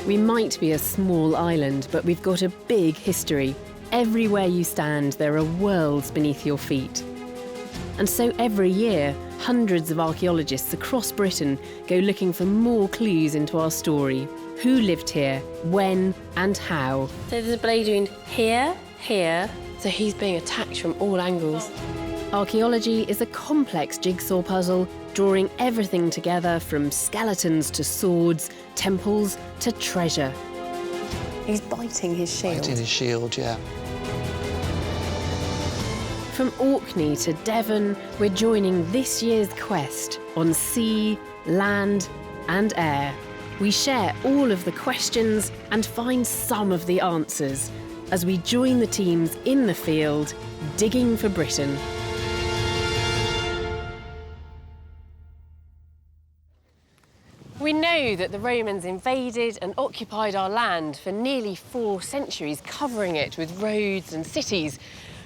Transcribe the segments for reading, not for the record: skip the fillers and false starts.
We might be a small island, but we've got a big history. Everywhere you stand, there are worlds beneath your feet. And so every year, hundreds of archaeologists across Britain go looking for more clues into our story. Who lived here, when and how. So there's a blade wound here, here, so he's being attacked from all angles. Archaeology is a complex jigsaw puzzle, drawing everything together from skeletons to swords, temples to treasure. He's biting his shield. Biting his shield, yeah. From Orkney to Devon, we're joining this year's quest on sea, land and air. We share all of the questions and find some of the answers as we join the teams in the field, digging for Britain. We know that the Romans invaded and occupied our land for nearly 4 centuries, covering it with roads and cities.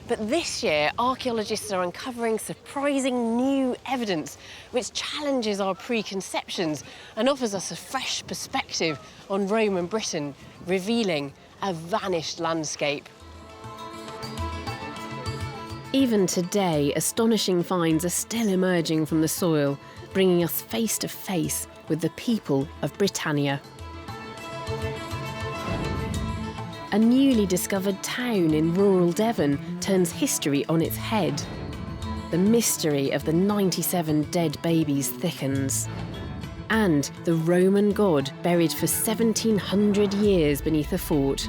But this year, archaeologists are uncovering surprising new evidence which challenges our preconceptions and offers us a fresh perspective on Roman Britain, revealing a vanished landscape. Even today, astonishing finds are still emerging from the soil, bringing us face to face with the people of Britannia. A newly discovered town in rural Devon turns history on its head. The mystery of the 97 dead babies thickens. And the Roman god buried for 1,700 years beneath a fort.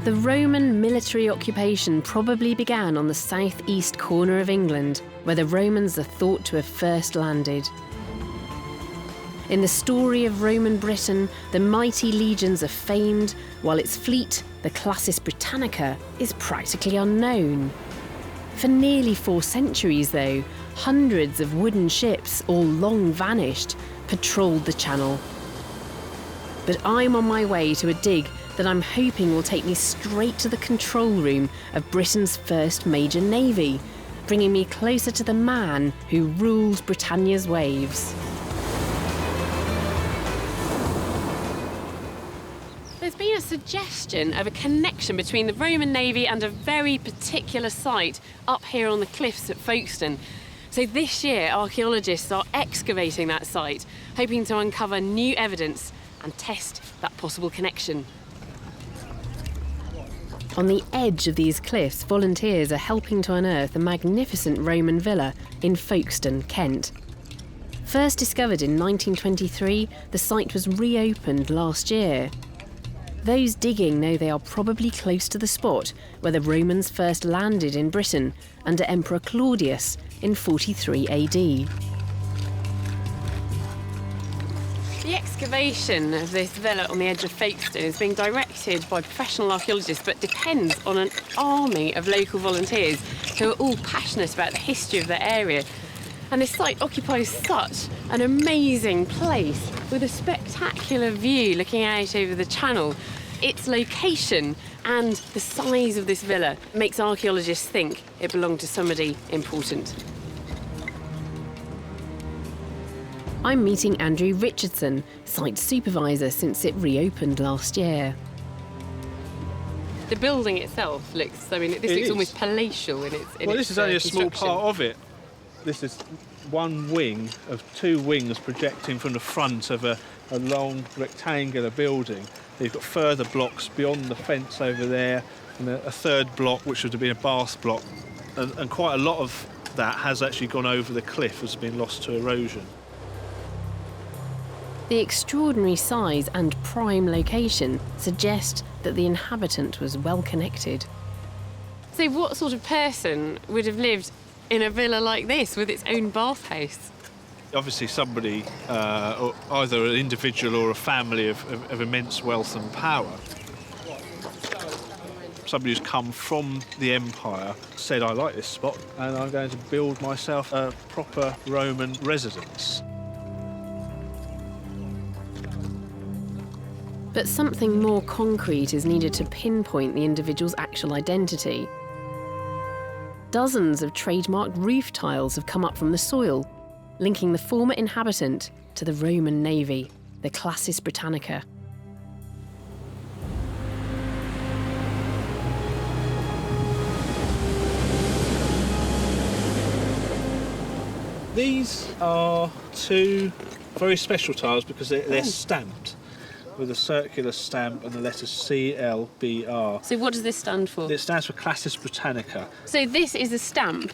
The Roman military occupation probably began on the southeast corner of England, where the Romans are thought to have first landed. In the story of Roman Britain, the mighty legions are famed, while its fleet, the Classis Britannica, is practically unknown. For nearly 4 centuries, though, hundreds of wooden ships, all long vanished, patrolled the channel. But I'm on my way to a dig that I'm hoping will take me straight to the control room of Britain's first major navy, bringing me closer to the man who ruled Britannia's waves. There's been a suggestion of a connection between the Roman Navy and a very particular site up here on the cliffs at Folkestone. So this year, archaeologists are excavating that site, hoping to uncover new evidence and test that possible connection. On the edge of these cliffs, volunteers are helping to unearth a magnificent Roman villa in Folkestone, Kent. First discovered in 1923, the site was reopened last year. Those digging know they are probably close to the spot where the Romans first landed in Britain under Emperor Claudius in 43 AD. The excavation of this villa on the edge of Folkestone is being directed by professional archaeologists, but depends on an army of local volunteers who are all passionate about the history of their area. And this site occupies such an amazing place with a spectacular view looking out over the channel. Its location and the size of this villa makes archaeologists think it belonged to somebody important. I'm meeting Andrew Richardson, site supervisor since it reopened last year. The building itself looks, this looks almost palatial in its Well, this is only a small construction. part of it. This is one wing of 2 wings projecting from the front of a long rectangular building. You've got further blocks beyond the fence over there, and a third block which would have been a bath block, and quite a lot of that has actually gone over the cliff, has been lost to erosion. The extraordinary size and prime location suggest that the inhabitant was well connected. So what sort of person would have lived in a villa like this with its own bathhouse? Obviously somebody, or either an individual or a family of immense wealth and power. Somebody who's come from the empire said, I like this spot and I'm going to build myself a proper Roman residence. But something more concrete is needed to pinpoint the individual's actual identity. Dozens of trademarked roof tiles have come up from the soil, linking the former inhabitant to the Roman Navy. the Classis Britannica. These are two very special tiles because they're stamped with a circular stamp and the letters CLBR. So what does this stand for? It stands for Classis Britannica. So this is a stamp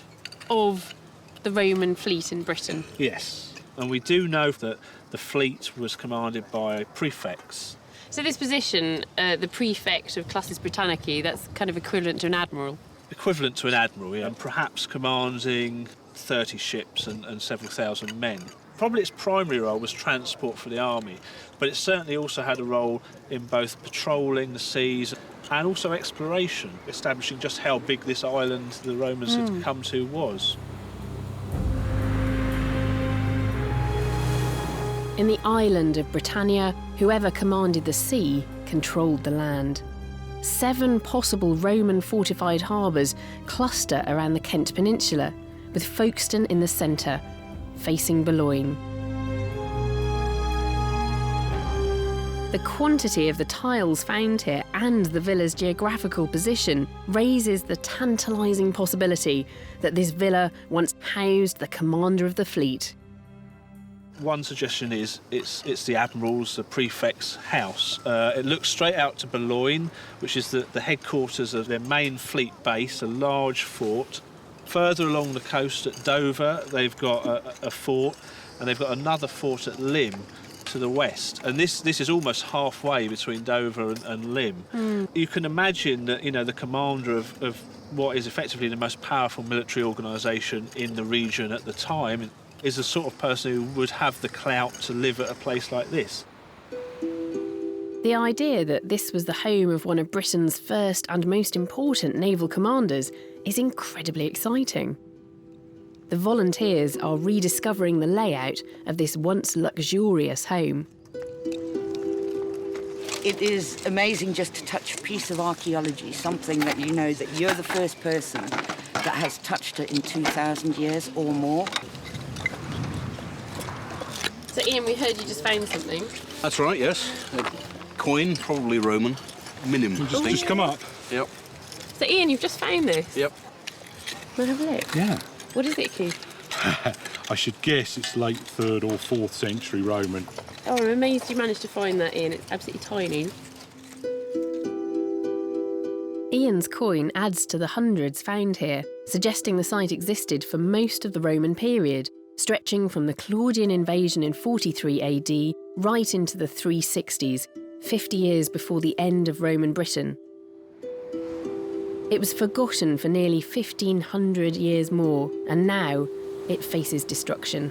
of the Roman fleet in Britain. Yes, and we do know that the fleet was commanded by prefects. So this position, the prefect of Classis Britannicae, that's kind of equivalent to an admiral. Equivalent to an admiral, yeah, and perhaps commanding 30 ships and several thousand men. Probably its primary role was transport for the army, but it certainly also had a role in both patrolling the seas and also exploration, establishing just how big this island the Romans had come to was. In the island of Britannia, whoever commanded the sea controlled the land. 7 possible Roman fortified harbours cluster around the Kent Peninsula, with Folkestone in the centre, facing Boulogne. The quantity of the tiles found here and the villa's geographical position raises the tantalising possibility that this villa once housed the commander of the fleet. One suggestion is it's the admiral's, the prefect's house. It looks straight out to Boulogne, which is the headquarters of their main fleet base, a large fort. Further along the coast at Dover, they've got a fort, and they've got another fort at Lymm to the west. And this is almost halfway between Dover and Lymm. You can imagine that, you know, the commander of what is effectively the most powerful military organisation in the region at the time is the sort of person who would have the clout to live at a place like this. The idea that this was the home of one of Britain's first and most important naval commanders is incredibly exciting. The volunteers are rediscovering the layout of this once luxurious home. It is amazing just to touch a piece of archaeology, something that you know that you're the first person that has touched it in 2,000 years or more. So Ian, we heard you just found something. That's right, yes. A coin, probably Roman. Minimum. Just come up. Yep. So Ian, you've just found this. Yep. Can I have a look? Yeah. What is it, Keith? I should guess it's late 3rd or 4th century Roman. Oh, I'm amazed you managed to find that, Ian. It's absolutely tiny. Ian's coin adds to the hundreds found here, suggesting the site existed for most of the Roman period, stretching from the Claudian invasion in 43 AD right into the 360s, 50 years before the end of Roman Britain. It was forgotten for nearly 1,500 years more, and now it faces destruction.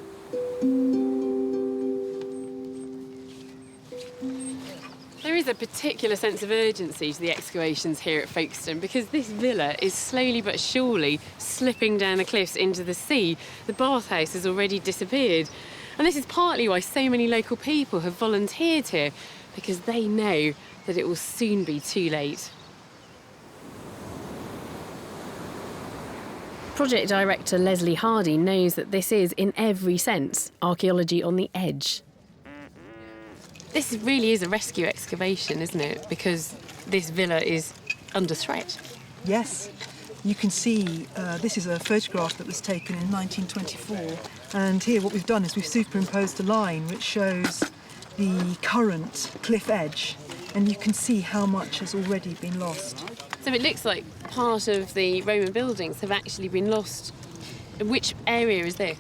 There is a particular sense of urgency to the excavations here at Folkestone because this villa is slowly but surely slipping down the cliffs into the sea. The bathhouse has already disappeared. And this is partly why so many local people have volunteered here, because they know that it will soon be too late. Project director Leslie Hardy knows that this is, in every sense, archaeology on the edge. This really is a rescue excavation, isn't it? Because this villa is under threat. Yes, you can see this is a photograph that was taken in 1924, and here what we've done is we've superimposed a line which shows the current cliff edge, and you can see how much has already been lost. So it looks like part of the Roman buildings have actually been lost. Which area is this?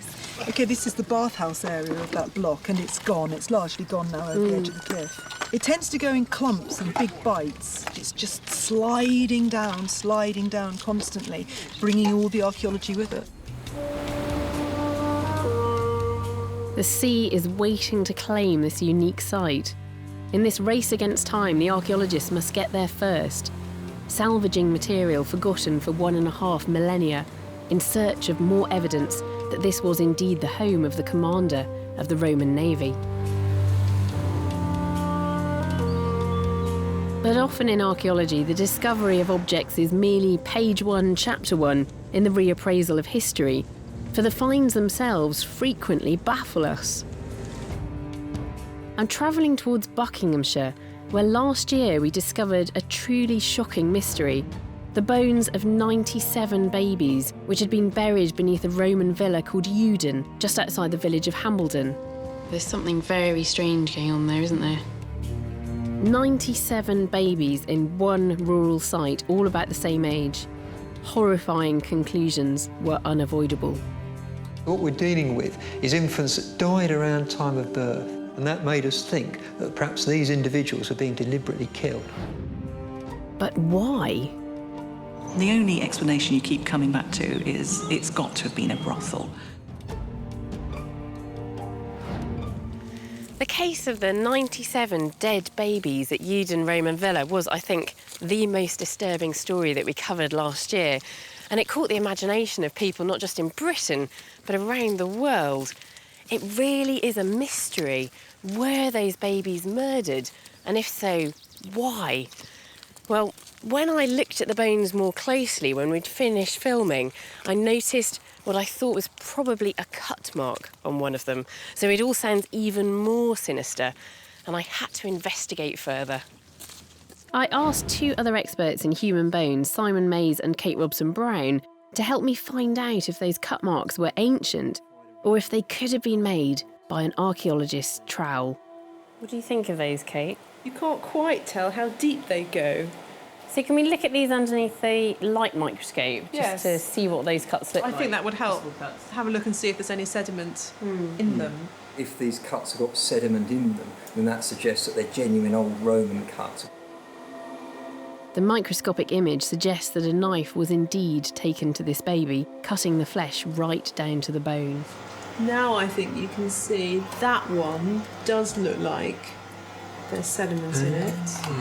Okay, this is the bathhouse area of that block, and it's gone. It's largely gone now over the edge of the cliff. It tends to go in clumps and big bites. It's just sliding down constantly, bringing all the archaeology with it. The sea is waiting to claim this unique site. In this race against time, the archaeologists must get there first, salvaging material forgotten for 1.5 millennia, in search of more evidence that this was indeed the home of the commander of the Roman Navy. But often in archaeology, the discovery of objects is merely page 1, chapter 1 in the reappraisal of history, for the finds themselves frequently baffle us. I'm travelling towards Buckinghamshire, where last year we discovered a truly shocking mystery. The bones of 97 babies, which had been buried beneath a Roman villa called Euden, just outside the village of Hambledon. There's something very strange going on there, isn't there? 97 babies in one rural site, all about the same age. Horrifying conclusions were unavoidable. What we're dealing with is infants that died around time of birth, and that made us think that perhaps these individuals were being deliberately killed. But why? The only explanation you keep coming back to is it's got to have been a brothel. The case of the 97 dead babies at Euden Roman Villa was, I think, the most disturbing story that we covered last year. And it caught the imagination of people not just in Britain, but around the world. It really is a mystery. Were those babies murdered? And if so, why? Well, when I looked at the bones more closely when we'd finished filming, I noticed what I thought was probably a cut mark on one of them. So it all sounds even more sinister, and I had to investigate further. I asked two other experts in human bones, Simon Mays and Kate Robson-Brown, to help me find out if those cut marks were ancient or if they could have been made by an archaeologist's trowel. What do you think of those, Kate? You can't quite tell how deep they go. So can we look at these underneath the light microscope just to see what those cuts look like? I think that would help. Have a look and see if there's any sediment in them. If these cuts have got sediment in them, then that suggests that they're genuine old Roman cuts. The microscopic image suggests that a knife was indeed taken to this baby, cutting the flesh right down to the bone. Now I think you can see that one does look like there's sediment in it.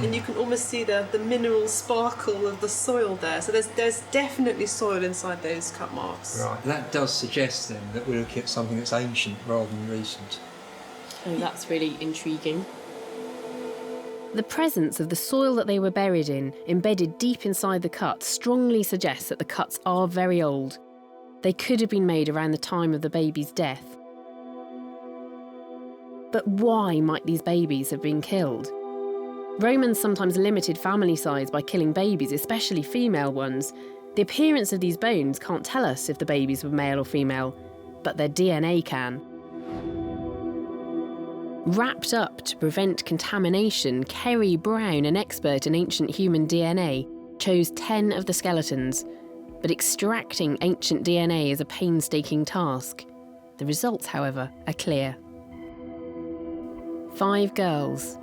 And you can almost see the mineral sparkle of the soil there. So there's definitely soil inside those cut marks. Right, that does suggest then that we're looking at something that's ancient rather than recent. Oh, that's really intriguing. The presence of the soil that they were buried in, embedded deep inside the cut, strongly suggests that the cuts are very old. They could have been made around the time of the baby's death. But why might these babies have been killed? Romans sometimes limited family size by killing babies, especially female ones. The appearance of these bones can't tell us if the babies were male or female, but their DNA can. Wrapped up to prevent contamination, Kerry Brown, an expert in ancient human DNA, chose 10 of the skeletons. But extracting ancient DNA is a painstaking task. The results, however, are clear. 5 girls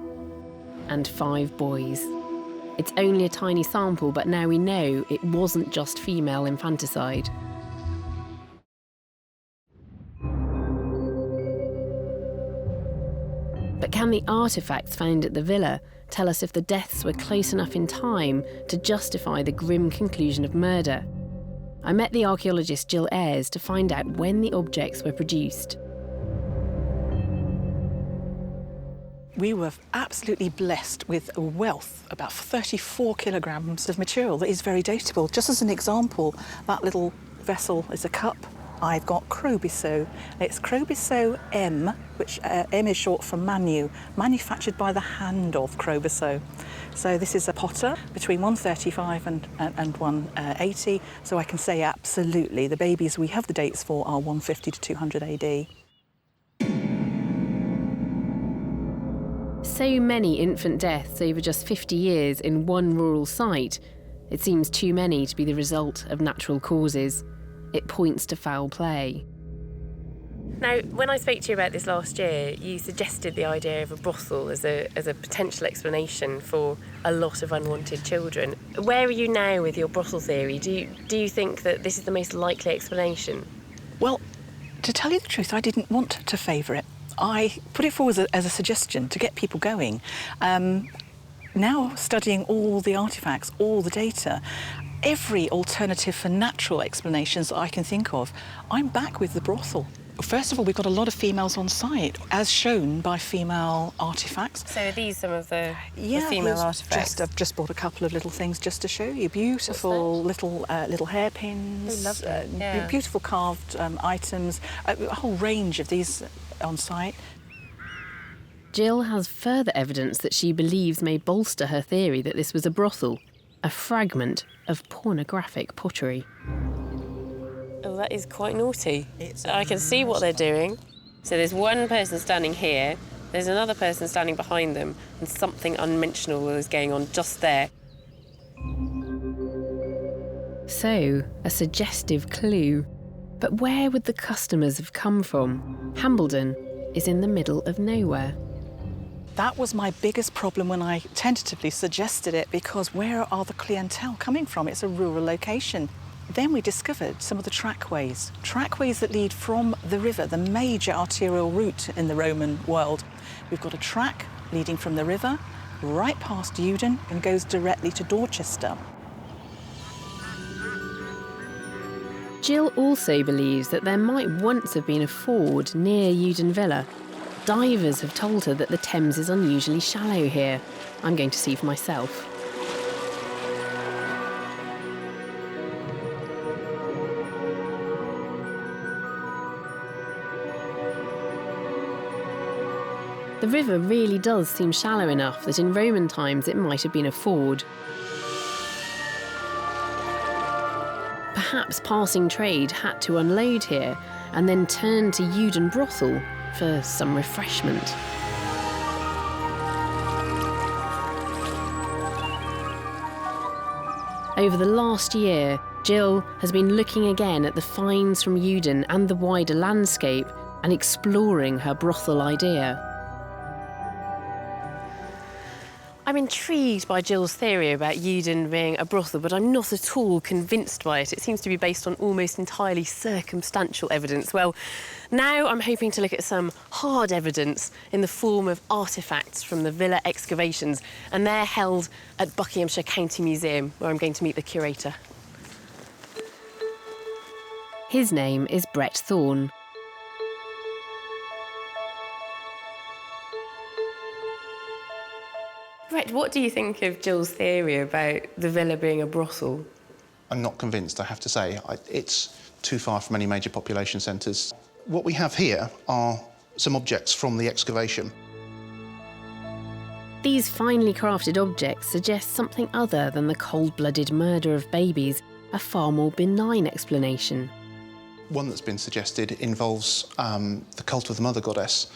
and 5 boys. It's only a tiny sample, but now we know it wasn't just female infanticide. But can the artefacts found at the villa tell us if the deaths were close enough in time to justify the grim conclusion of murder? I met the archaeologist Jill Ayres to find out when the objects were produced. We were absolutely blessed with a wealth, about 34 kilograms of material that is very datable. Just as an example, that little vessel is a cup. I've got Crobiceau. It's Crobiceau M, which M is short for Manu, manufactured by the hand of Crobiceau. So this is a potter between 135 and 180. So I can say absolutely the babies we have the dates for are 150 to 200 AD. So many infant deaths over just 50 years in one rural site. It seems too many to be the result of natural causes. It points to foul play. Now, when I spoke to you about this last year, you suggested the idea of a brothel as a potential explanation for a lot of unwanted children. Where are you now with your brothel theory? Do you think that this is the most likely explanation? Well, to tell you the truth, I didn't want to favour it. I put it forward as a suggestion to get people going. Now studying all the artefacts, all the data, every alternative for natural explanations that I can think of, I'm back with the brothel. First of all, we've got a lot of females on site, as shown by female artefacts. So are these some of the female artefacts? I've just brought a couple of little things just to show you. Beautiful little hairpins, beautiful carved items, a whole range of these on site. Jill has further evidence that she believes may bolster her theory that this was a brothel, a fragment of pornographic pottery. Oh, that is quite naughty. I can see what they're doing. So there's one person standing here, there's another person standing behind them, and something unmentionable is going on just there. So, a suggestive clue. But where would the customers have come from? Hambledon is in the middle of nowhere. That was my biggest problem when I tentatively suggested it, because where are the clientele coming from? It's a rural location. Then we discovered some of the trackways that lead from the river, the major arterial route in the Roman world. We've got a track leading from the river right past Uden and goes directly to Dorchester. Jill also believes that there might once have been a ford near Uden Villa. Divers have told her that the Thames is unusually shallow here. I'm going to see for myself. The river really does seem shallow enough that in Roman times it might have been a ford. Perhaps passing trade had to unload here and then turn to Uden brothel for some refreshment. Over the last year, Jill has been looking again at the finds from Uden and the wider landscape and exploring her brothel idea. I'm intrigued by Jill's theory about Uden being a brothel, but I'm not at all convinced by it. It seems to be based on almost entirely circumstantial evidence. Well, now I'm hoping to look at some hard evidence in the form of artefacts from the villa excavations, and they're held at Buckinghamshire County Museum, where I'm going to meet the curator. His name is Brett Thorne. Brett, what do you think of Jill's theory about the villa being a brothel? I'm not convinced, I have to say. It's too far from any major population centres. What we have here are some objects from the excavation. These finely crafted objects suggest something other than the cold-blooded murder of babies, a far more benign explanation. One that's been suggested involves the cult of the mother goddess.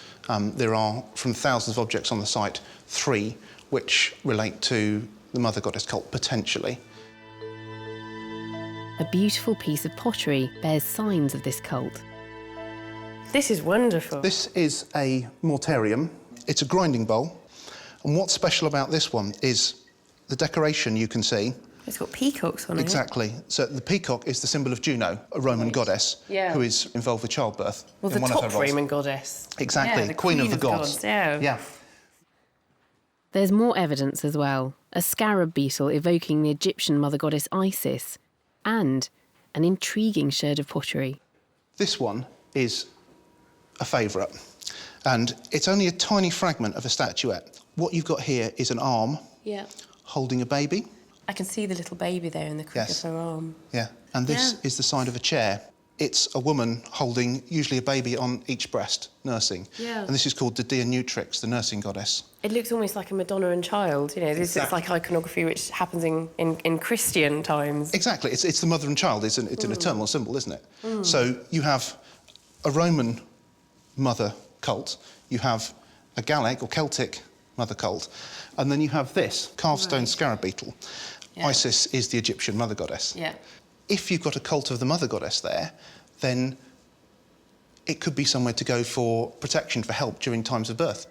There are, from thousands of objects on the site, 3 which relate to the mother goddess cult, potentially. A beautiful piece of pottery bears signs of this cult. This is wonderful. This is a mortarium. It's a grinding bowl. And what's special about this one is the decoration you can see. It's got peacocks on it. Exactly. So the peacock is the symbol of Juno, a Roman goddess who is involved with childbirth. Well, the top Roman goddess. Exactly, the queen of the gods. Yeah. There's more evidence as well. A scarab beetle evoking the Egyptian mother goddess Isis, and an intriguing sherd of pottery. This one is a favourite, and it's only a tiny fragment of a statuette. What you've got here is an arm holding a baby. I can see the little baby there in the crook of her arm. Yeah, and this is the side of a chair. It's a woman holding usually a baby on each breast, nursing. Yeah. And this is called the Dea Nutrix, the nursing goddess. It looks almost like a Madonna and child, you know, this is like iconography which happens in Christian times. Exactly, it's the mother and child, it's an eternal symbol, isn't it? So you have a Roman mother cult, you have a Gallic or Celtic mother cult, and then you have this carved stone scarab beetle. Isis is the Egyptian mother goddess. Yeah. If you've got a cult of the mother goddess there, then it could be somewhere to go for protection, for help during times of birth.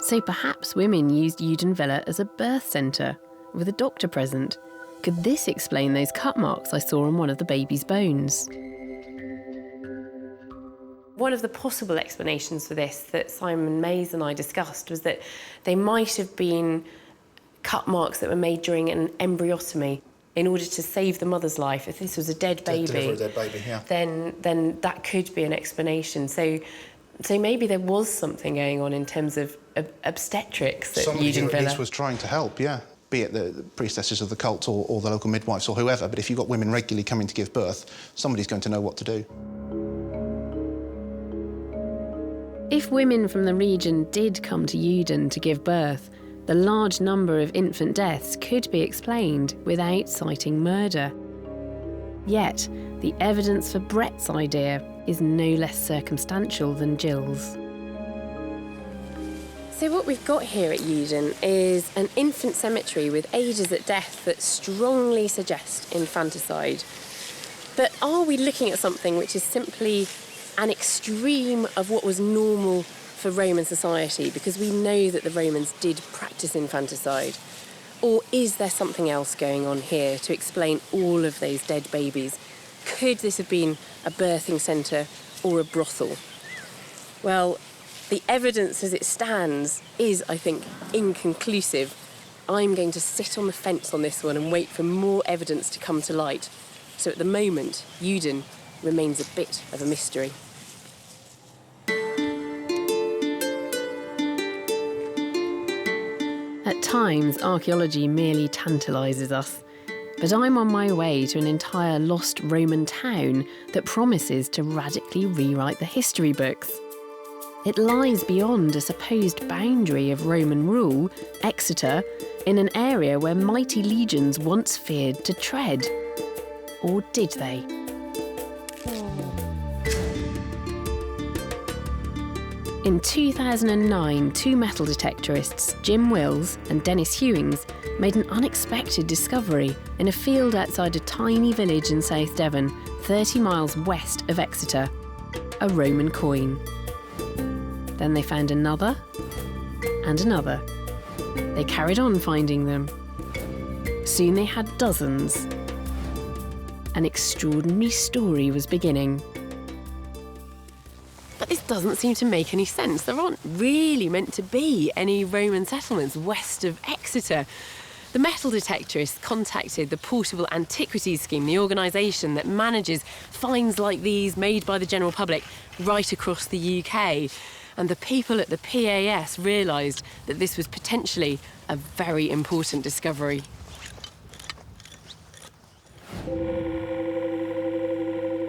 So perhaps women used Uden Villa as a birth centre, with a doctor present. Could this explain those cut marks I saw on one of the baby's bones? One of the possible explanations for this that Simon Mays and I discussed was that they might have been cut marks that were made during an embryotomy in order to save the mother's life. If this was a dead baby, then that could be an explanation. So maybe there was something going on in terms of obstetrics at Somebody Uden who Villa. at least was trying to help, be it the priestesses of the cult or the local midwives or whoever, but if you've got women regularly coming to give birth, somebody's going to know what to do. If women from the region did come to Uden to give birth, the large number of infant deaths could be explained without citing murder. Yet, the evidence for Brett's idea is no less circumstantial than Jill's. So what we've got here at Uden is an infant cemetery with ages at death that strongly suggest infanticide. But are we looking at something which is simply an extreme of what was normal for Roman society, because we know that the Romans did practice infanticide? Or is there something else going on here to explain all of those dead babies? Could this have been a birthing centre or a brothel? Well, the evidence as it stands is, I think, inconclusive. I'm going to sit on the fence on this one and wait for more evidence to come to light. So at the moment, Uden remains a bit of a mystery. At times, archaeology merely tantalises us. But I'm on my way to an entire lost Roman town that promises to radically rewrite the history books. It lies beyond a supposed boundary of Roman rule, Exeter, in an area where mighty legions once feared to tread. Or did they? In 2009, two metal detectorists, Jim Wills and Dennis Hewings, made an unexpected discovery in a field outside a tiny village in South Devon, 30 miles west of Exeter. A Roman coin. Then they found another and another. They carried on finding them. Soon they had dozens. An extraordinary story was beginning. But this doesn't seem to make any sense. There aren't really meant to be any Roman settlements west of Exeter. The metal detectorists contacted the Portable Antiquities Scheme, the organisation that manages finds like these made by the general public right across the UK. And the people at the PAS realised that this was potentially a very important discovery.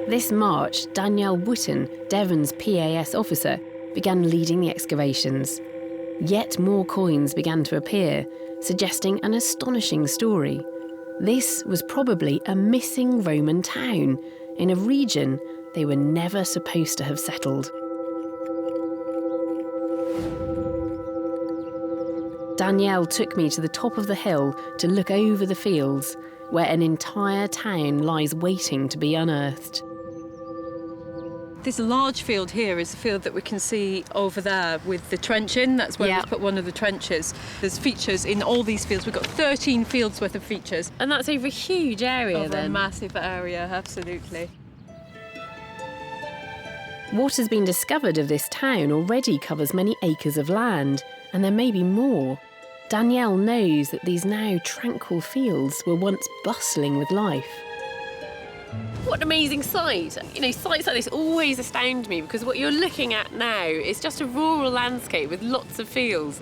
This March, Danielle Wooten, Devon's PAS officer, began leading the excavations. Yet more coins began to appear, suggesting an astonishing story. This was probably a missing Roman town in a region they were never supposed to have settled. Danielle took me to the top of the hill to look over the fields, where an entire town lies waiting to be unearthed. This large field here is a field that we can see over there with the trench in. That's where we've put one of the trenches. There's features in all these fields. We've got 13 fields worth of features. And that's over a huge area over then? A massive area, absolutely. What has been discovered of this town already covers many acres of land, and there may be more. Danielle knows that these now tranquil fields were once bustling with life. What an amazing sight. You know, sights like this always astound me, because what you're looking at now is just a rural landscape with lots of fields.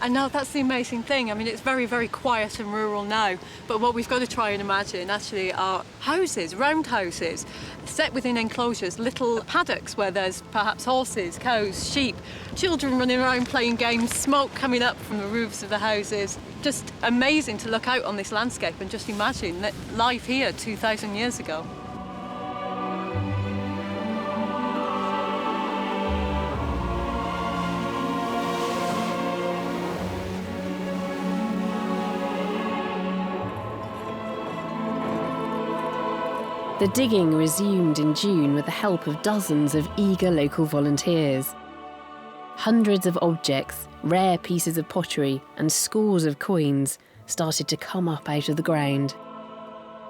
And now that's the amazing thing. I mean, it's very, very quiet and rural now. But what we've got to try and imagine actually are houses, round houses, set within enclosures, little paddocks where there's perhaps horses, cows, sheep, children running around playing games, smoke coming up from the roofs of the houses. Just amazing to look out on this landscape and just imagine that life here 2,000 years ago. The digging resumed in June with the help of dozens of eager local volunteers. Hundreds of objects, rare pieces of pottery and scores of coins started to come up out of the ground.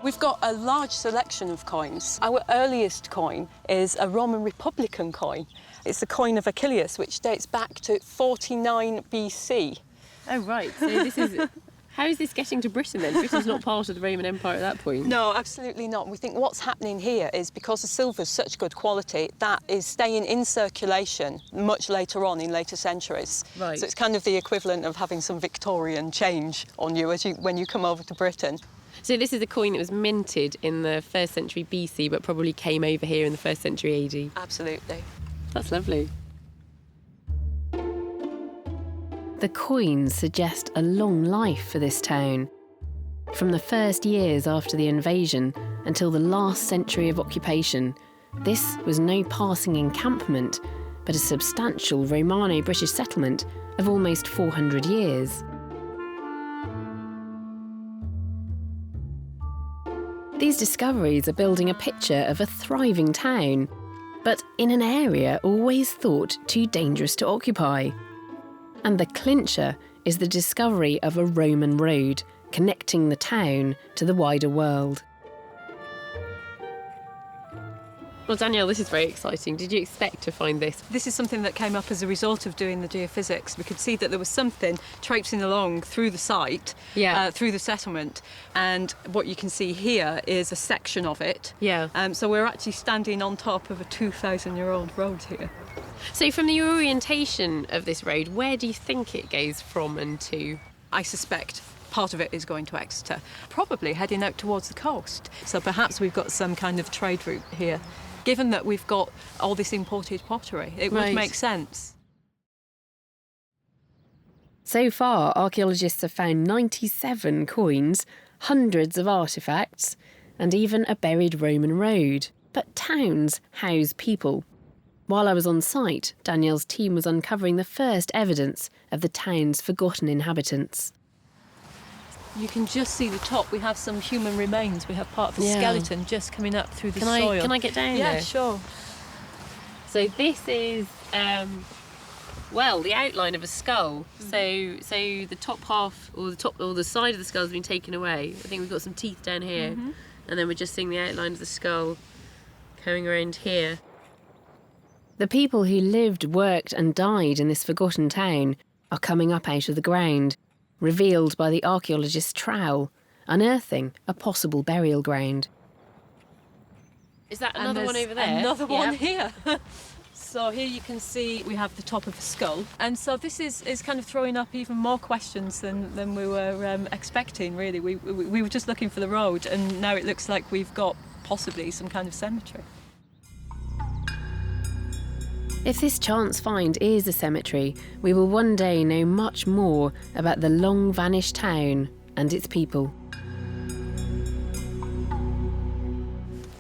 We've got a large selection of coins. Our earliest coin is a Roman Republican coin. It's the coin of Achilles, which dates back to 49 BC. Oh, right. So this is... How is this getting to Britain then? Britain's not part of the Roman Empire at that point. No, absolutely not. We think what's happening here is because the silver's such good quality, that is staying in circulation much later on in later centuries. Right. So it's kind of the equivalent of having some Victorian change on you when you come over to Britain. So this is a coin that was minted in the 1st century BC, but probably came over here in the 1st century AD. Absolutely. That's lovely. The coins suggest a long life for this town. From the first years after the invasion until the last century of occupation, this was no passing encampment, but a substantial Romano-British settlement of almost 400 years. These discoveries are building a picture of a thriving town, but in an area always thought too dangerous to occupy. And the clincher is the discovery of a Roman road connecting the town to the wider world. Well, Danielle, this is very exciting. Did you expect to find this? This is something that came up as a result of doing the geophysics. We could see that there was something traipsing along through the site, through the settlement, and what you can see here is a section of it. So we're actually standing on top of a 2,000-year-old road here. So from the orientation of this road, where do you think it goes from and to? I suspect part of it is going to Exeter, probably heading out towards the coast. So perhaps we've got some kind of trade route here. Given that we've got all this imported pottery, it would make sense. So far, archaeologists have found 97 coins, hundreds of artefacts, and even a buried Roman road. But towns house people. While I was on site, Danielle's team was uncovering the first evidence of the town's forgotten inhabitants. You can just see the top. We have some human remains. We have part of the skeleton just coming up through the soil. Can I get down there? Yeah, sure. So this is, the outline of a skull. So the top half, or the side of the skull has been taken away. I think we've got some teeth down here, and then we're just seeing the outline of the skull coming around here. The people who lived, worked and died in this forgotten town are coming up out of the ground, revealed by the archaeologist's trowel, unearthing a possible burial ground. Is that another one over there? Another one here. So here you can see we have the top of a skull. And so this is kind of throwing up even more questions than we were expecting, really. We were just looking for the road, and now it looks like we've got possibly some kind of cemetery. If this chance find is a cemetery, we will one day know much more about the long-vanished town and its people.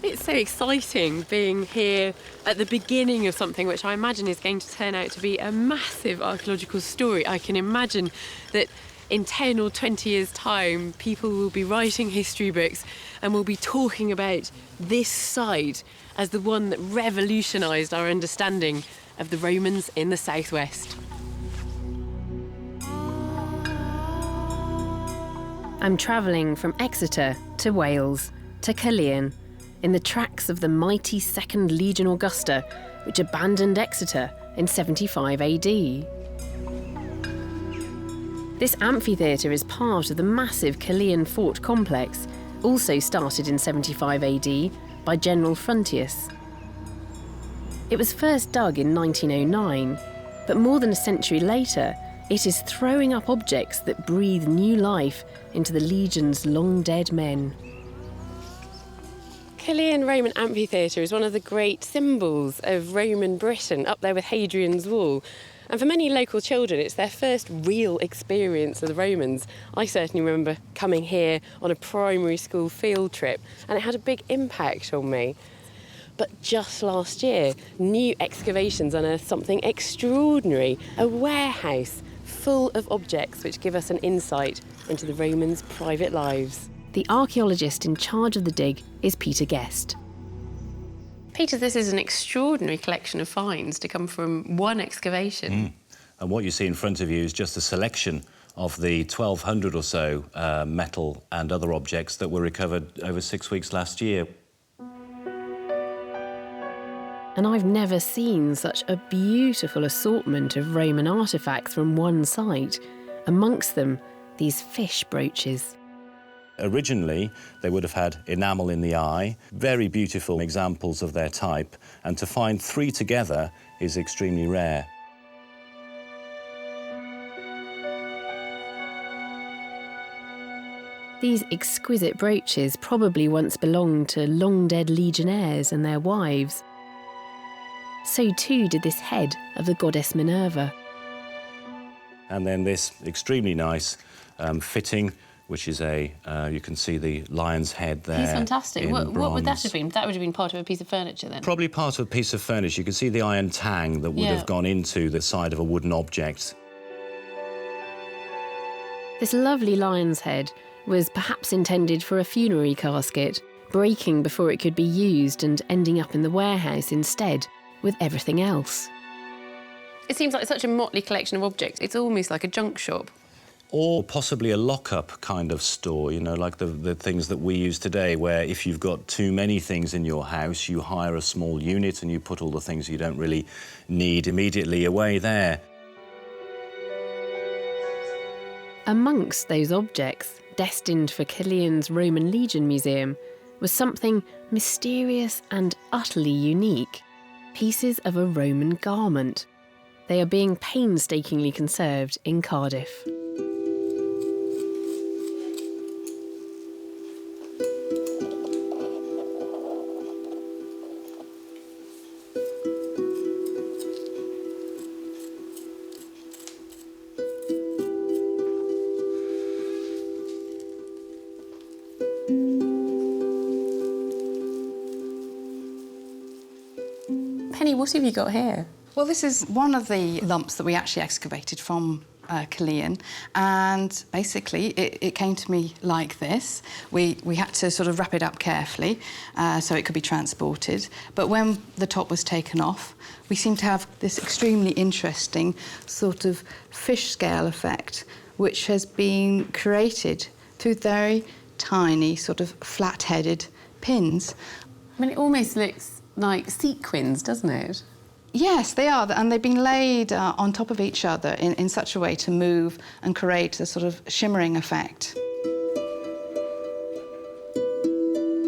It's so exciting being here at the beginning of something which I imagine is going to turn out to be a massive archaeological story. I can imagine that in 10 or 20 years' time, people will be writing history books and will be talking about this site as the one that revolutionised our understanding of the Romans in the southwest. I'm travelling from Exeter to Wales to Caerleon, in the tracks of the mighty 2nd Legion Augusta, which abandoned Exeter in 75 AD. This amphitheatre is part of the massive Caerleon fort complex, also started in 75 AD by General Frontius. It was first dug in 1909, but more than a century later, it is throwing up objects that breathe new life into the legion's long-dead men. Caerleon Roman Amphitheatre is one of the great symbols of Roman Britain, up there with Hadrian's Wall. And for many local children, it's their first real experience of the Romans. I certainly remember coming here on a primary school field trip, and it had a big impact on me. But just last year, new excavations unearthed something extraordinary, a warehouse full of objects which give us an insight into the Romans' private lives. The archaeologist in charge of the dig is Peter Guest. Peter, this is an extraordinary collection of finds to come from one excavation. And what you see in front of you is just a selection of the 1,200 or so metal and other objects that were recovered over 6 weeks last year. And I've never seen such a beautiful assortment of Roman artefacts from one site. Amongst them, these fish brooches. Originally, they would have had enamel in the eye, very beautiful examples of their type, and to find 3 together is extremely rare. These exquisite brooches probably once belonged to long-dead legionnaires and their wives. So too did this head of the goddess Minerva. And then this extremely nice fitting, which is you can see the lion's head there. He's fantastic. What would that bronze. have been? That would have been part of a piece of furniture then? Probably part of a piece of furniture. You can see the iron tang that would have gone into the side of a wooden object. This lovely lion's head was perhaps intended for a funerary casket, breaking before it could be used and ending up in the warehouse instead, with everything else. It seems like such a motley collection of objects. It's almost like a junk shop. Or possibly a lock-up kind of store, you know, like the things that we use today, where if you've got too many things in your house, you hire a small unit and you put all the things you don't really need immediately away there. Amongst those objects, destined for Killian's Roman Legion Museum, was something mysterious and utterly unique. Pieces of a Roman garment. They are being painstakingly conserved in Cardiff. Penny, what have you got here? Well, this is one of the lumps that we actually excavated from Killian, and basically it came to me like this. We had to sort of wrap it up carefully so it could be transported, but when the top was taken off, we seem to have this extremely interesting sort of fish scale effect, which has been created through very tiny sort of flat-headed pins. I mean, it almost looks like sequins, doesn't it? Yes, they are, and they've been laid on top of each other in such a way to move and create a sort of shimmering effect.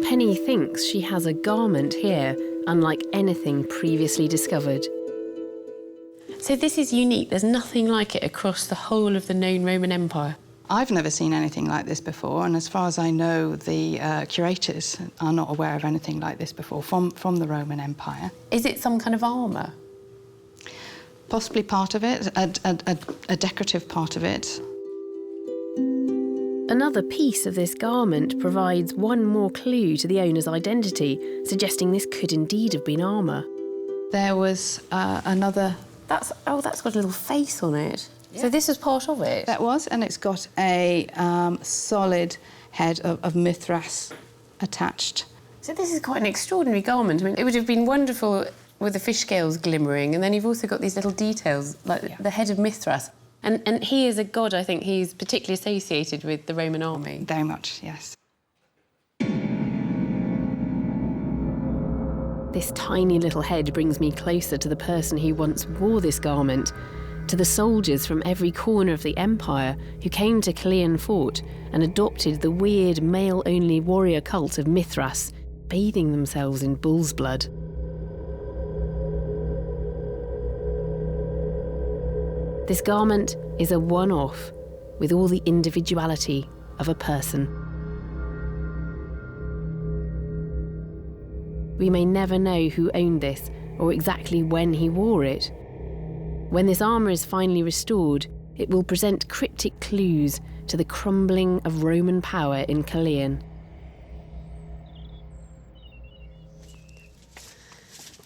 Penny thinks she has a garment here, unlike anything previously discovered. So this is unique. There's nothing like it across the whole of the known Roman Empire. I've never seen anything like this before, and as far as I know, the curators are not aware of anything like this before from the Roman Empire. Is it some kind of armour? Possibly part of it, a decorative part of it. Another piece of this garment provides one more clue to the owner's identity, suggesting this could indeed have been armour. There was another... That's got a little face on it. Yeah. So this was part of it? That was, and it's got a solid head of Mithras attached. So this is quite an extraordinary garment. I mean, it would have been wonderful with the fish scales glimmering, and then you've also got these little details, like the head of Mithras. And he is a god, I think. He's particularly associated with the Roman army. Very much, yes. This tiny little head brings me closer to the person who once wore this garment, to the soldiers from every corner of the empire who came to Killian Fort and adopted the weird male-only warrior cult of Mithras, bathing themselves in bull's blood. This garment is a one-off, with all the individuality of a person. We may never know who owned this or exactly when he wore it. When this armour is finally restored, it will present cryptic clues to the crumbling of Roman power in Killian.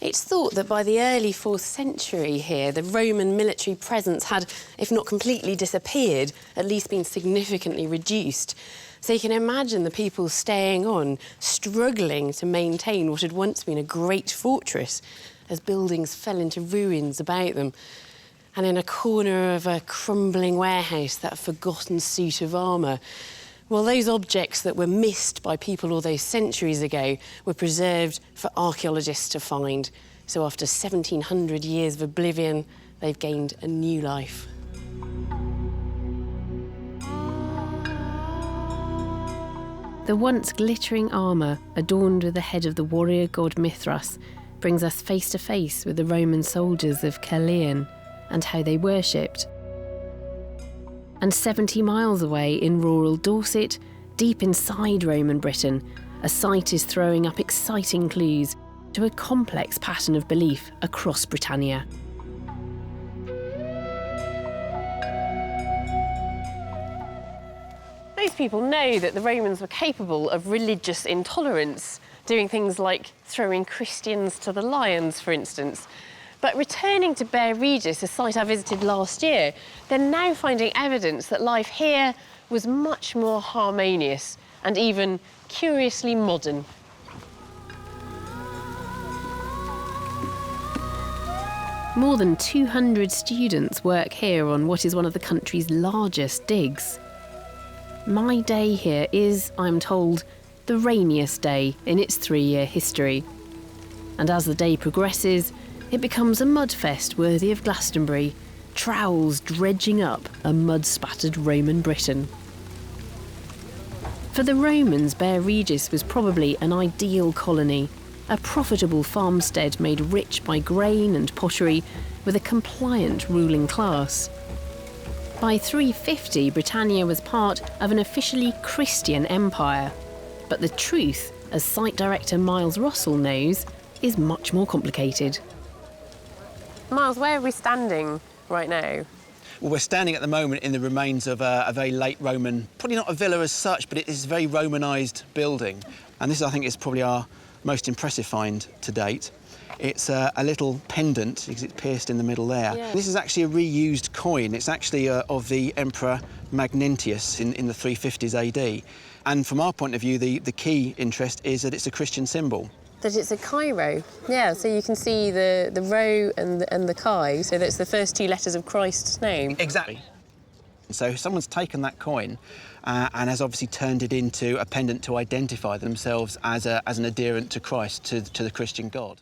It's thought that by the early 4th century here, the Roman military presence had, if not completely disappeared, at least been significantly reduced. So you can imagine the people staying on, struggling to maintain what had once been a great fortress as buildings fell into ruins about them. And in a corner of a crumbling warehouse, that forgotten suit of armour, well, those objects that were missed by people all those centuries ago were preserved for archaeologists to find. So after 1,700 years of oblivion, they've gained a new life. The once glittering armour, adorned with the head of the warrior god Mithras, brings us face to face with the Roman soldiers of Killian and how they worshipped. And 70 miles away in rural Dorset, deep inside Roman Britain, a site is throwing up exciting clues to a complex pattern of belief across Britannia. most people know that the Romans were capable of religious intolerance, doing things like throwing Christians to the lions, for instance. But returning to Bear Regis, a site I visited last year, they're now finding evidence that life here was much more harmonious and even curiously modern. More than 200 students work here on what is one of the country's largest digs. My day here is, I'm told, the rainiest day in its 3-year history. And as the day progresses, it becomes a mudfest worthy of Glastonbury, trowels dredging up a mud-spattered Roman Britain. For the Romans, Bear Regis was probably an ideal colony, a profitable farmstead made rich by grain and pottery with a compliant ruling class. By 350, Britannia was part of an officially Christian empire. But the truth, as site director Miles Russell knows, is much more complicated. Miles, where are we standing right now? Well, we're standing at the moment in the remains of a very late Roman, probably not a villa as such, but it is a very Romanised building. And this, I think, is probably our most impressive find to date. It's a little pendant, because it's pierced in the middle there. Yeah. This is actually a reused coin. It's actually of the Emperor Magnentius in the 350s AD. And from our point of view, the key interest is that it's a Christian symbol. That it's a Chi-rho. Yeah, so you can see the rho and the chi, so that's the first 2 letters of Christ's name. Exactly. So someone's taken that coin and has obviously turned it into a pendant to identify themselves as an adherent to Christ, to the Christian God.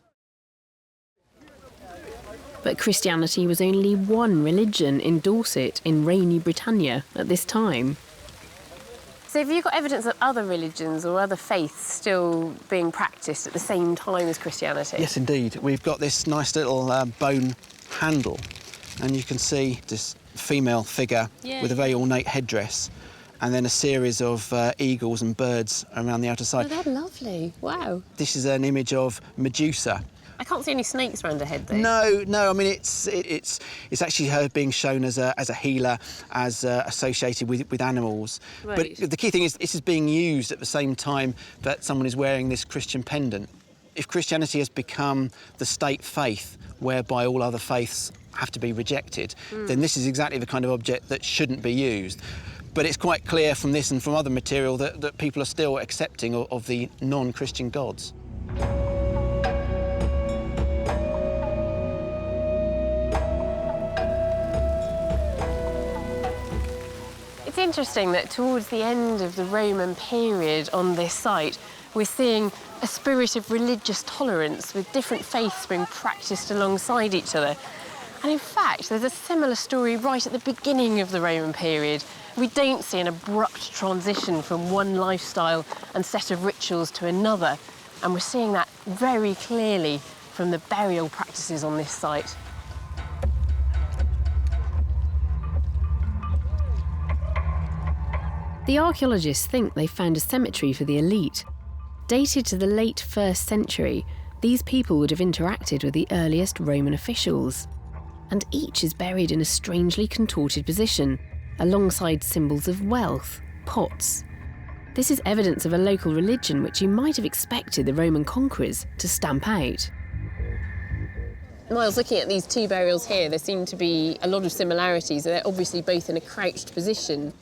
But Christianity was only one religion in Dorset, in rainy Britannia, at this time. So have you got evidence of other religions or other faiths still being practised at the same time as Christianity? Yes, indeed. We've got this nice little bone handle, and you can see this female figure with a very ornate headdress, and then a series of eagles and birds around the outer side. Oh, they're lovely. Wow. This is an image of Medusa. I can't see any snakes around her head, though. No. I mean, it's actually her being shown as a healer, as associated with animals. Right. But the key thing is this is being used at the same time that someone is wearing this Christian pendant. If Christianity has become the state faith whereby all other faiths have to be rejected, then this is exactly the kind of object that shouldn't be used. But it's quite clear from this and from other material that people are still accepting of the non-Christian gods. It's interesting that towards the end of the Roman period on this site, we're seeing a spirit of religious tolerance with different faiths being practised alongside each other. And in fact, there's a similar story right at the beginning of the Roman period. We don't see an abrupt transition from one lifestyle and set of rituals to another. And we're seeing that very clearly from the burial practices on this site. The archaeologists think they found a cemetery for the elite. Dated to the late 1st century, these people would have interacted with the earliest Roman officials. And each is buried in a strangely contorted position, alongside symbols of wealth, pots. This is evidence of a local religion which you might have expected the Roman conquerors to stamp out. Miles, looking at these 2 burials here, there seem to be a lot of similarities. They're obviously both in a crouched position.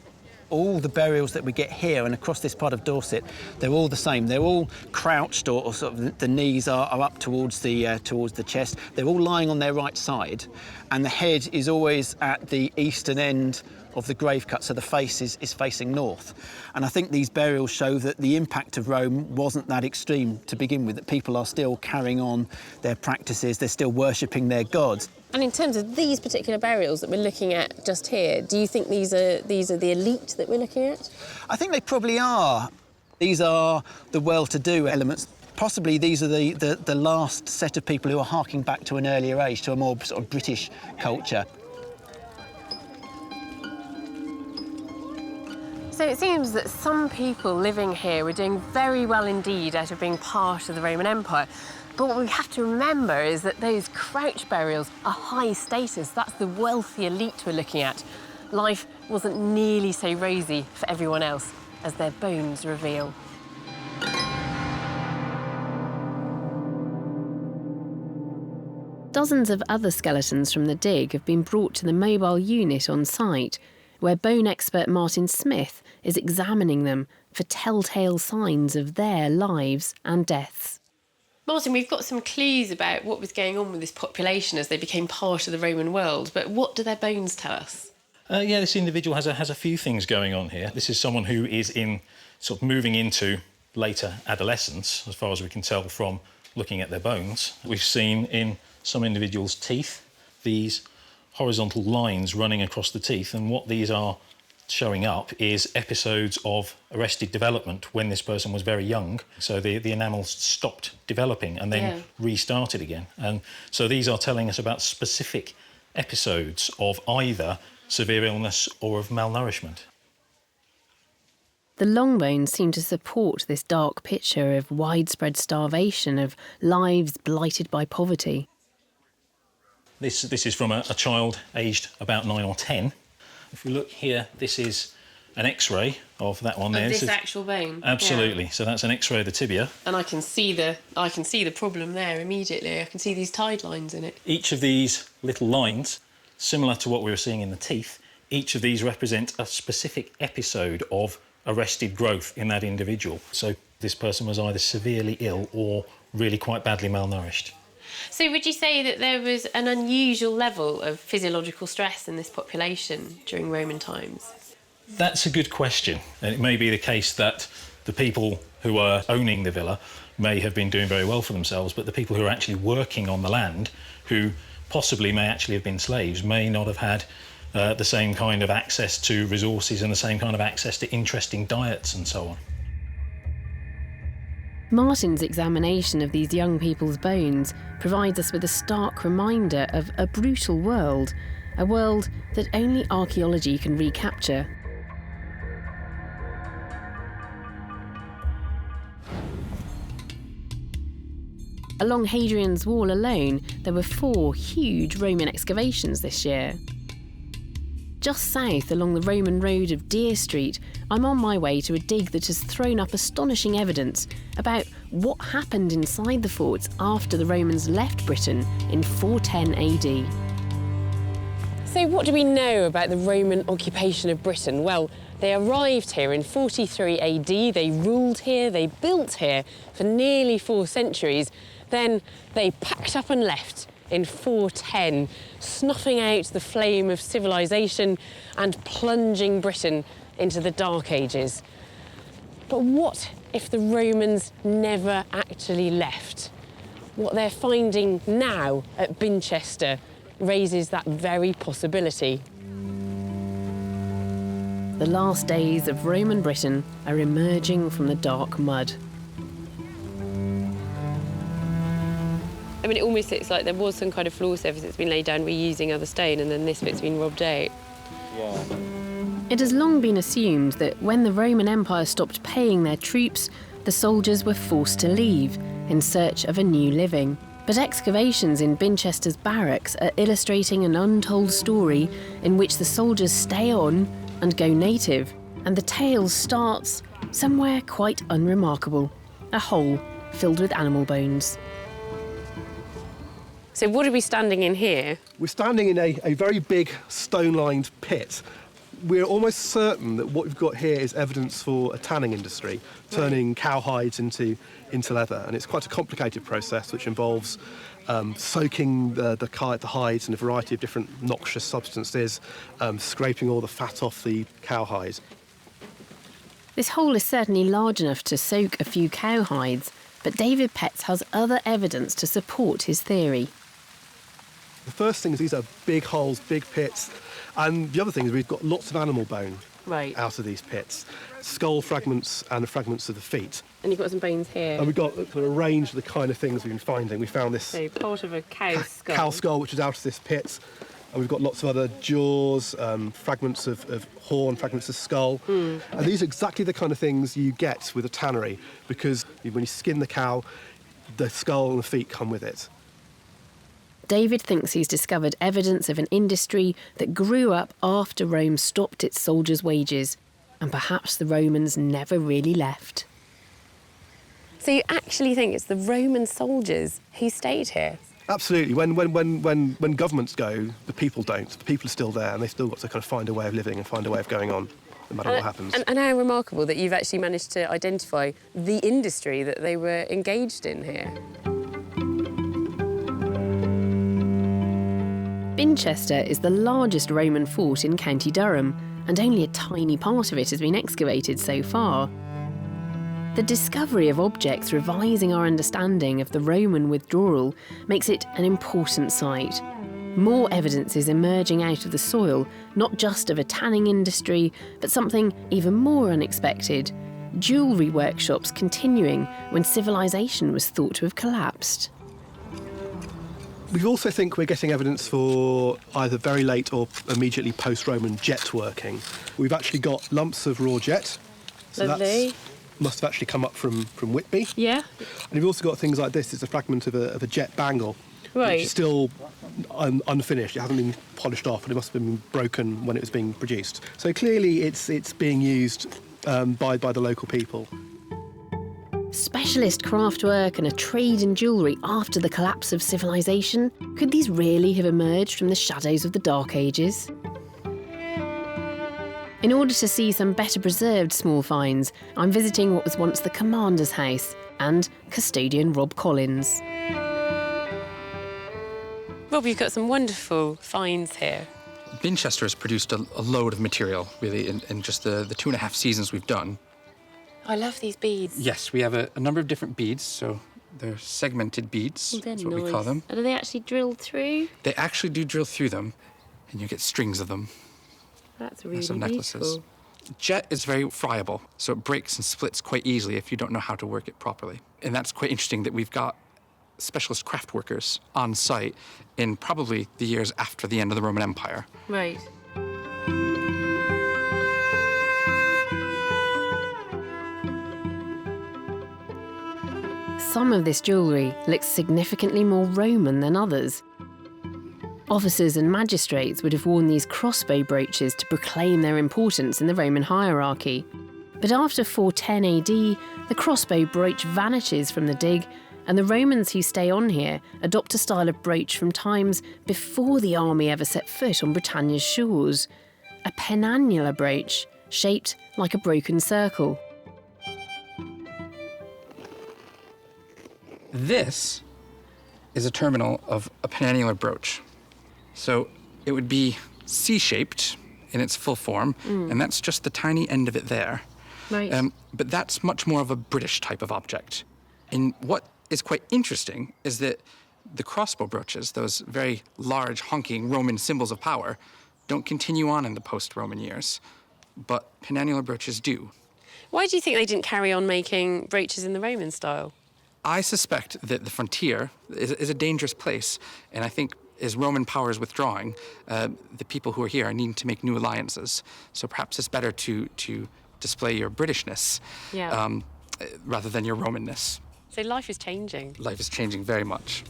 All the burials that we get here and across this part of Dorset, they're all the same. They're all crouched, or sort of the knees are up towards the chest. They're all lying on their right side, and the head is always at the eastern end of the grave cut, so the face is facing north. And I think these burials show that the impact of Rome wasn't that extreme to begin with, that people are still carrying on their practices, they're still worshipping their gods. And in terms of these particular burials that we're looking at just here, do you think these are the elite that we're looking at? I think they probably are. These are the well-to-do elements. Possibly these are the last set of people who are harking back to an earlier age, to a more sort of British culture. So it seems that some people living here were doing very well indeed out of being part of the Roman Empire. But what we have to remember is that those crouch burials are high status. That's the wealthy elite we're looking at. life wasn't nearly so rosy for everyone else as their bones reveal. Dozens of other skeletons from the dig have been brought to the mobile unit on site, where bone expert Martin Smith is examining them for telltale signs of their lives and deaths. Martin, we've got some clues about what was going on with this population as they became part of the Roman world, but what do their bones tell us? Yeah, this individual has a few things going on here. This is someone who is sort of moving into later adolescence, as far as we can tell from looking at their bones. We've seen in some individuals' teeth these horizontal lines running across the teeth, and what these are showing up is episodes of arrested development when this person was very young. So the enamel stopped developing and then restarted again. And so these are telling us about specific episodes of either severe illness or of malnourishment. The long bones seem to support this dark picture of widespread starvation, of lives blighted by poverty. This is from a child aged about 9 or 10. If we look here, this is an X-ray of that one there. Of this actual bone? Absolutely. Yeah. So that's an X-ray of the tibia. And I can see the problem there immediately. I can see these tide lines in it. Each of these little lines, similar to what we were seeing in the teeth, each of these represent a specific episode of arrested growth in that individual. So this person was either severely ill or really quite badly malnourished. So would you say that there was an unusual level of physiological stress in this population during Roman times? That's a good question. And it may be the case that the people who are owning the villa may have been doing very well for themselves, but the people who are actually working on the land, who possibly may actually have been slaves, may not have had the same kind of access to resources and the same kind of access to interesting diets and so on. Martin's examination of these young people's bones provides us with a stark reminder of a brutal world, a world that only archaeology can recapture. Along Hadrian's Wall alone, there were 4 huge Roman excavations this year. Just south along the Roman road of Deer Street, I'm on my way to a dig that has thrown up astonishing evidence about what happened inside the forts after the Romans left Britain in 410 AD. So what do we know about the Roman occupation of Britain? Well, they arrived here in 43 AD, they ruled here, they built here for nearly 4 centuries. Then they packed up and left in 410, snuffing out the flame of civilization and plunging Britain into the Dark Ages. But what if the Romans never actually left? What they're finding now at Binchester raises that very possibility. The last days of Roman Britain are emerging from the dark mud. I mean, it almost looks like there was some kind of floor surface that's been laid down reusing other stone, and then this bit's been robbed out. Yeah. It has long been assumed that when the Roman Empire stopped paying their troops, the soldiers were forced to leave in search of a new living. But excavations in Binchester's barracks are illustrating an untold story in which the soldiers stay on and go native. And the tale starts somewhere quite unremarkable, a hole filled with animal bones. So what are we standing in here? We're standing in a very big stone-lined pit. We're almost certain that what we've got here is evidence for a tanning industry, turning cow hides into leather. And it's quite a complicated process which involves soaking the hides in a variety of different noxious substances, scraping all the fat off the cow hides. This hole is certainly large enough to soak a few cow hides, but David Petts has other evidence to support his theory. The first thing is these are big holes, big pits, and the other thing is we've got lots of animal bone out of these pits, skull fragments and fragments of the feet. And you've got some bones here. And we've got kind of a range of the kind of things we've been finding. We found this so part of a cow skull. Cow skull, which is out of this pit, and we've got lots of other jaws, fragments of horn, fragments of skull. And these are exactly the kind of things you get with a tannery, because when you skin the cow, the skull and the feet come with it. David thinks he's discovered evidence of an industry that grew up after Rome stopped its soldiers' wages, and perhaps the Romans never really left. So you actually think it's the Roman soldiers who stayed here? Absolutely. When governments go, the people don't. The people are still there, and they've still got to kind of find a way of living and find a way of going on, no matter what happens. And how remarkable that you've actually managed to identify the industry that they were engaged in here. Binchester is the largest Roman fort in County Durham, and only a tiny part of it has been excavated so far. The discovery of objects revising our understanding of the Roman withdrawal makes it an important site. More evidence is emerging out of the soil, not just of a tanning industry, but something even more unexpected: jewellery workshops continuing when civilization was thought to have collapsed. We also think we're getting evidence for either very late or immediately post-Roman jet working. We've actually got lumps of raw jet. So Lovely. Must have actually come up from Whitby. Yeah. And you've also got things like this. It's a fragment of a jet bangle. Right. Which is still unfinished. It hasn't been polished off, and it must have been broken when it was being produced. So clearly it's being used by the local people. Specialist craftwork and a trade in jewellery after the collapse of civilization? Could these really have emerged from the shadows of the Dark Ages? In order to see some better preserved small finds, I'm visiting what was once the commander's house and custodian Rob Collins. Rob, you've got some wonderful finds here. Binchester has produced a load of material, really, in just the 2.5 seasons we've done. I love these beads. Yes, we have a number of different beads, so they're segmented beads, that's what we call them. And are they actually drilled through? They actually do drill through them, and you get strings of them. That's really Some necklaces. beautiful. Jet is very friable, so it breaks and splits quite easily if you don't know how to work it properly. And that's quite interesting that we've got specialist craft workers on site in probably the years after the end of the Roman Empire. Right. Some of this jewellery looks significantly more Roman than others. Officers and magistrates would have worn these crossbow brooches to proclaim their importance in the Roman hierarchy. But after 410 AD, the crossbow brooch vanishes from the dig, and the Romans who stay on here adopt a style of brooch from times before the army ever set foot on Britannia's shores. A penannular brooch, shaped like a broken circle. This is a terminal of a penannular brooch. So it would be C-shaped in its full form, and that's just the tiny end of it there. Right. But that's much more of a British type of object. And what is quite interesting is that the crossbow brooches, those very large, honking Roman symbols of power, don't continue on in the post-Roman years, but penannular brooches do. Why do you think they didn't carry on making brooches in the Roman style? I suspect that the frontier is a dangerous place, and I think as Roman power is withdrawing, the people who are here are needing to make new alliances. So perhaps it's better to display your Britishness rather than your Romanness. So life is changing. Life is changing very much.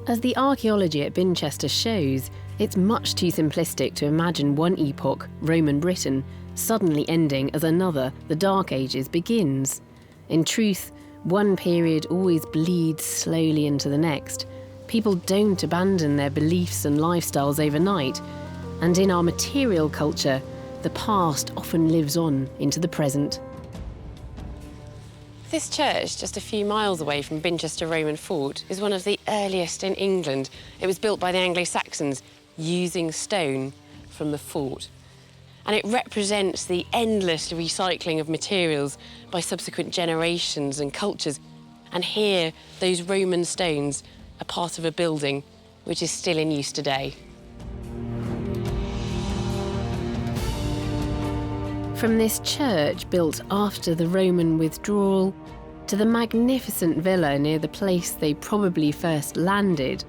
As the archaeology at Binchester shows, it's much too simplistic to imagine one epoch, Roman Britain, suddenly ending as another, the Dark Ages, begins. In truth, one period always bleeds slowly into the next. People don't abandon their beliefs and lifestyles overnight, and in our material culture, the past often lives on into the present. This church, just a few miles away from Binchester Roman Fort, is one of the earliest in England. It was built by the Anglo-Saxons using stone from the fort. And it represents the endless recycling of materials by subsequent generations and cultures. And here, those Roman stones are part of a building which is still in use today. From this church built after the Roman withdrawal to the magnificent villa near the place they probably first landed,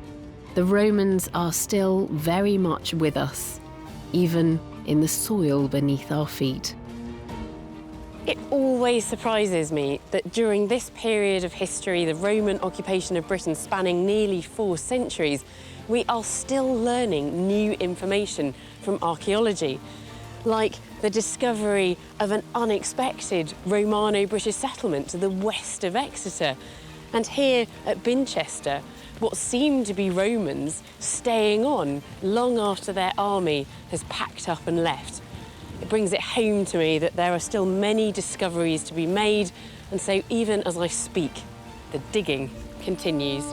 the Romans are still very much with us, even in the soil beneath our feet. It always surprises me that during this period of history, the Roman occupation of Britain spanning nearly 4 centuries, we are still learning new information from archaeology, like the discovery of an unexpected Romano-British settlement to the west of Exeter, and here at Binchester, what seemed to be Romans staying on long after their army has packed up and left. It brings it home to me that there are still many discoveries to be made, and so even as I speak, the digging continues.